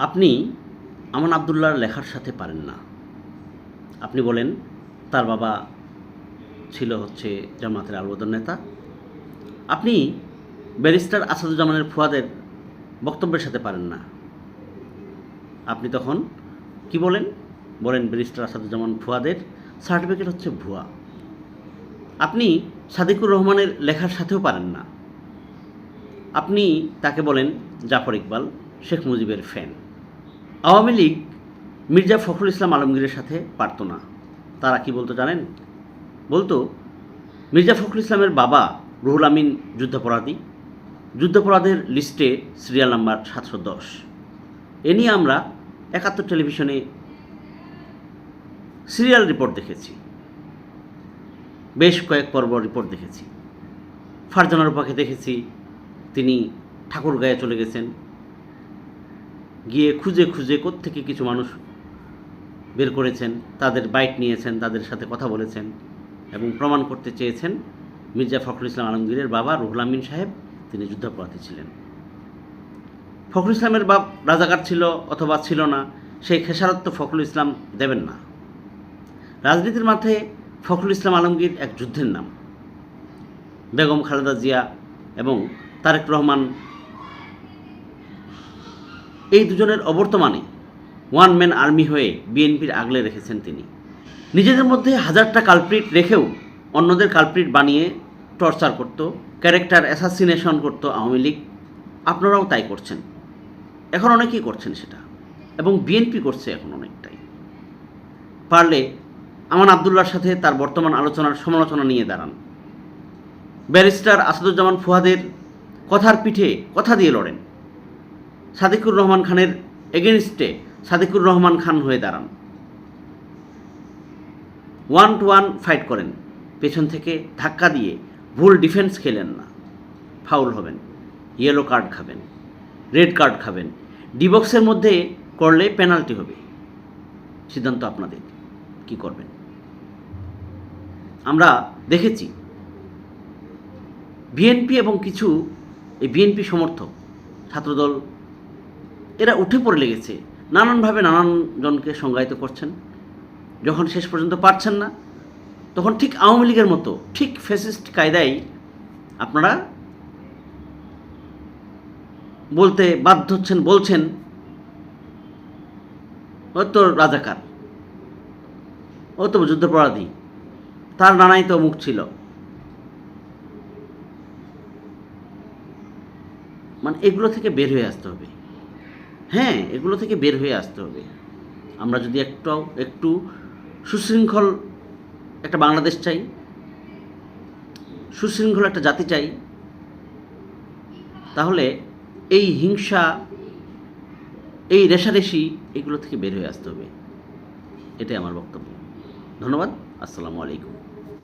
আপনি আমান আবদুল্লাহর লেখার সাথে পারেন না। আপনি বলেন তার বাবা ছিল জামায়াতের আলবদর নেতা। আপনি ব্যারিস্টার আসাদুজ্জামানের ফুয়াদের বক্তব্যের সাথে পারেন না। আপনি তখন কি বলেন? বলেন ব্যারিস্টার আসাদুজ্জামান ফুয়াদের সার্টিফিকেট ভুয়া। আপনি সাদিকুর রহমানের লেখার সাথেও পারেন না। আপনি তাকে বলেন জাফর ইকবাল শেখ মুজিবের ফ্যান। আওয়ামী লীগ মির্জা ফখরুল ইসলাম আলমগীরের সাথে পারত না। তারা কি বলতো জানেন? বলতো মির্জা ফখরুল ইসলামের বাবা রুহুল আমিন যুদ্ধাপরাধের লিস্টে সিরিয়াল নাম্বার 710। এ নিয়ে আমরা 71 টেলিভিশনে সিরিয়াল রিপোর্ট দেখেছি, বেশ কয়েক পর্ব রিপোর্ট দেখেছি। ফারজানা রূপাকে দেখেছি তিনি ঠাকুরগাঁয়ে চলে গেছেন, গিয়ে খুঁজে খুঁজে কোত্থেকে কিছু মানুষ বের করেছেন, তাদের বাইট নিয়েছেন, তাদের সাথে কথা বলেছেন এবং প্রমাণ করতে চেয়েছেন মির্জা ফখরুল ইসলাম আলমগীরের বাবা রুহুল আমিন সাহেব তিনি যুদ্ধাপরাধী ছিলেন। ফখরুল ইসলামের বাপ রাজাকার ছিল অথবা ছিল না, সেই খেসারত তো ফখরুল ইসলাম দেবেন না। রাজনীতির মাঠে ফখরুল ইসলাম আলমগীর এক যুদ্ধের নাম। বেগম খালেদা জিয়া এবং তারেক রহমান এই দুজনের অবর্তমানে ওয়ান ম্যান আর্মি হয়ে বিএনপির আগলে রেখেছেন তিনি। নিজেদের মধ্যে হাজারটা কালপ্রিট রেখেও অন্যদের কালপ্রিট বানিয়ে টর্চার করত, ক্যারেক্টার অ্যাসাসিনেশন করত আওয়ামী লীগ। আপনারাও তাই করছেন, এখন অনেকেই করছেন সেটা, এবং বিএনপি করছে এখন অনেকটাই। পারলে আমান আবদুল্লাহর সাথে তার বর্তমান আলোচনার সমালোচনা নিয়ে দাঁড়ান। ব্যারিস্টার আসাদুজ্জামান ফুয়াদের কথার পিঠে কথা দিয়ে লড়েন। সাদিকুর রহমান খানের এগেনস্টে সাদিকুর রহমান খান হয়ে দাঁড়ান। 1-to-1 ফাইট করেন, পেছন থেকে ধাক্কা দিয়ে ভুল ডিফেন্স খেলেন না। ফাউল হবেন, ইয়েলো কার্ড খাবেন, রেড কার্ড খাবেন, ডিবক্সের মধ্যে করলে পেনাল্টি হবে। সিদ্ধান্ত আপনাদের, কি করবেন। আমরা দেখেছি বিএনপি এবং কিছু এই বিএনপি সমর্থক ছাত্রদল এরা উঠে পড়ে লেগেছে, নানানভাবে নানানজনকে সংজ্ঞায়িত করছেন। যখন শেষ পর্যন্ত পারছেন না, তখন ঠিক আওয়ামী লীগের মতো ঠিক ফ্যাসিস্ট কায়দায় আপনারা বলতে বাধ্য হচ্ছেন, বলছেন ও তো রাজাকার, ও তো যুদ্ধাপরাধী, তার নানাই তো মুখ ছিল। মানে এগুলো থেকে বের হয়ে আসতে হবে। হ্যাঁ, এগুলো থেকে বের হয়ে আসতে হবে। আমরা যদি একটু সুশৃঙ্খল একটা বাংলাদেশ চাই, সুশৃঙ্খল একটা জাতি চাই, তাহলে এই হিংসা, এই রেষারেষি, এগুলো থেকে বের হয়ে আসতে হবে। এটাই আমার বক্তব্য। ধন্যবাদ। আসসালামু আলাইকুম।